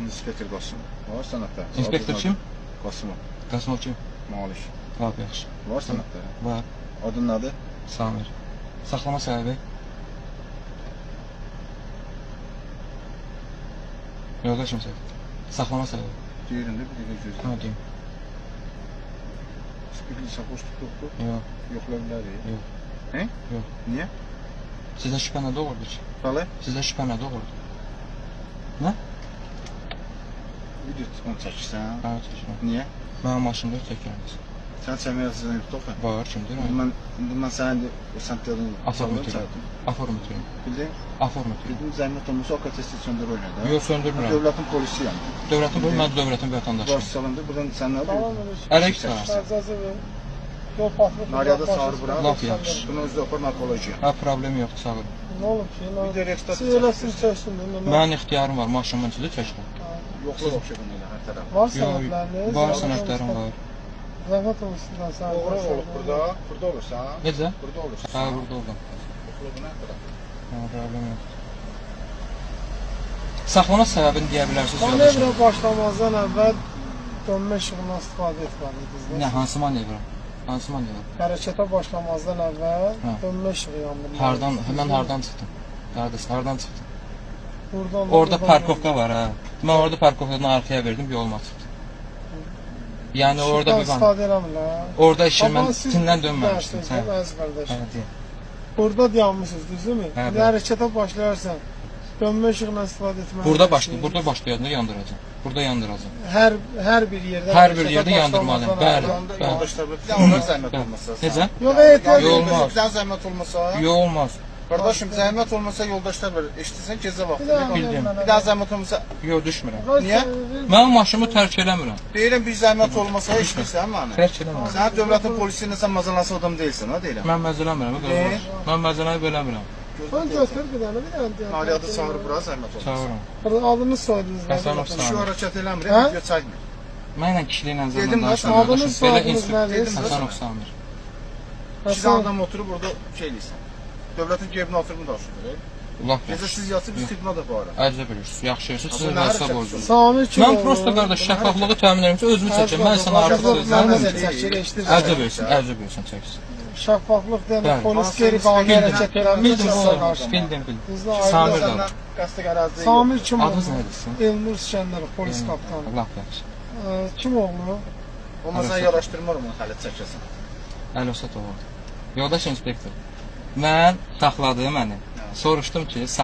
İnspektor Qasımov. Var sənətdə. İnspektor kim? Qasımov. Qasımov kim? Maliş. Lap yaxşı. Var sənətdə. Var. Adın nədir? Samir. Saxlama səbəbi? Yoldaşım sən. Saxlama səbəbi. Deyirəm də bir dəqiqə gözlə. Ha, deyim. Spirtli sapoş tutduqdur. Yox. Yoxla bilərik. Yox. He? Yox. Niyə? Sizdə şübhə nə doğurdu ki? Bəli. Sizdə şübhə nə doğurdu? Nə? Video onu çəkirsən. Hə, çəkirəm. Niyə? Mənim maşında çəkirəm. Sən çəkməyə yazılan yoxdur ki. Var, kimdir? Bundan sən sən dedin. Aformatör. Aformatör. Bildin? Aformatör. Bildin zəhmət olmasa o katesi söndür oynadı. Yox, söndürmürəm. Dövlətin polisi yəni. Dövlətin polisi, mən dövlətin vətəndaşıyım. Baş salonda buradan sən nə Tamam, Ələk sağırsın. Naryada çağır bura. Laf yaxşı. Bunu özdə apar narkologiya. Hə, problem yoxdur, sağ olun. Nə olub ki? Video rekstasiya. Siz eləsin çəksin. Mənim ixtiyarım var, maşınımın içində çəkdim. Yoxluq oxşu bunu hər tərəf. Var sənədləriniz? Var sənədlərim var. Zəhmət olsun da sən. Oğru olub burada. Burada olursan. Necə? Burada olursan. Hə, burada oldum. Yoxluğu nə tərəf? Hə, problem yoxdur. Saxlama səbəbini deyə bilərsiniz. Manevrə başlamazdan əvvəl dönmə işığından istifadə etməliydiniz. Nə, hansı manevrə? Hansı manevrə? Hərəkətə başlamazdan əvvəl Hə. dönmə işığı yandırmalıydı. Hardan, mən hardan çıxdım? Hardan çıxdım? Buradan Orada parkovka var, hə. Mən orada parkovkadan arkaya verdim, yoluma çıxdım. Yəni orada bir istifadə eləmirlər. Orada işin mən tindən dönməmişdim. Əziz qardaş. Hə, deyim. Burada dayanmışsınız, düzdürmü? Hə, İndi hərəkətə başlayarsan, dönmə işığından istifadə etməlisən. Burada başlayanda yandıracağım. Burada yandıracağım. Hər bir yerdə Hər bir yerdə yandırmalıyım. Bəli. Yoldaşlar bir daha zəhmət olmasa. Necə? Yox, ehtiyac olmaz. Bir daha zəhmət olmasa. Yox, olmaz. Qardaşım, zəhmət olmasa yoldaşlar var. Eşitirsən gecə vaxtı. Bildim. Bir daha zəhmət olmasa. Yox, düşmürəm. Niyə? Mən maşınımı tərk eləmirəm. Deyirəm bir zəhmət olmasa eşitirsən məni. Tərk eləmirəm. Sən dövlətin polisi ilə sən mazalansın adam deyilsən, ha deyirəm. Mən məzələmirəm, qardaş. Mən məzələyi beləmirəm. Ön götür bir dənə, bir dənə. Naryada çağır bura zəhmət olmasa. Çağırın. Burada adını soyadınız Həsənov nədir? Samir. Şu hərəkət eləmir, Hə? video çəkmir. Mənlə kişiliklə Dedim zəmin də, danışıram. adınız soyadınız nədir? Həsənov Samir. İki adam oturub burada şey eləyirsən. Dövlətin cebinə oturub daşıyır. Laf Gecə yaxşı. siz yatsıb biz tribuna da bağıraq. Əcəb bilirsiniz. Yaxşı bilirsiniz. Sizin Bunlar vəzifə hərəkət borcunuz. Samir kim? Mən prosta qardaş şəffaflığı təmin edirəm ki, özümü çəkəcəm. Mən sənə artıq çəkir, əcəb bilirsən çəksin. Şəffaflıq demək, Bəli. polis geri qalan hərəkət Bildim, eləmir. bildim. Bizdə Samir ayrı. də. Qəsdə qərazdə. Samir kim Adınız oğlu? nədir sizin? Elnur İskəndərov, polis kapitanı. Laf yaxşı. Kim oğlu? Amma sən yaraşdırmır onu hələ çəkəsən. Əlövsət oğlu. Yoldaş inspektor. Mən saxladı məni. Soruşdum ki,